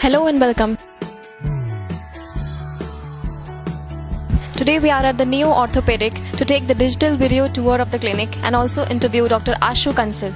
Hello and welcome. Today we are at the Neo Orthopaedic to take the digital video tour of the clinic and also interview Dr. Ashu Consul.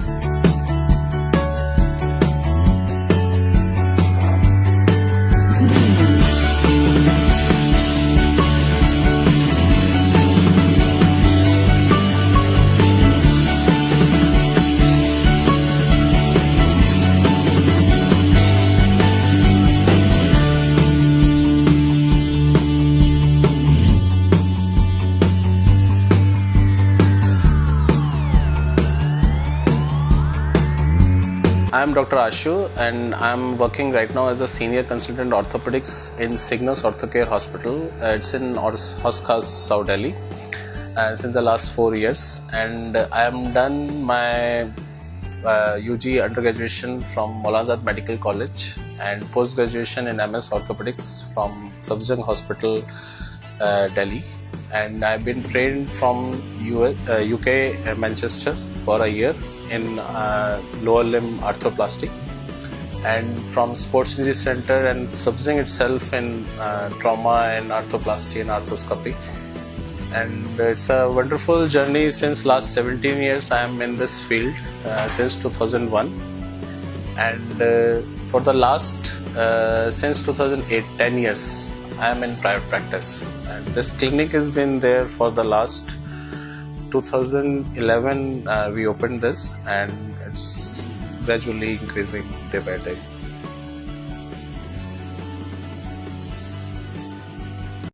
I'm Dr. Ashu and I'm working right now as a senior consultant orthopedics in Cygnus Orthocare Hospital. It's in Hoskas, South Delhi since the last 4 years, and I am done my UG undergraduation from Azad Medical College and post-graduation in MS Orthopedics from Safdarjung Hospital, Delhi, and I've been trained from UK, Manchester for a year in lower limb arthroplasty, and from Sports Injury Center and Safdarjung itself in trauma and arthroplasty and arthroscopy. And it's a wonderful journey. Since last 17 years I am in this field, since 2001, and for the last since 2008, 10 years I am in private practice, and this clinic has been there for the last 2011 we opened this, and it's gradually increasing day by day.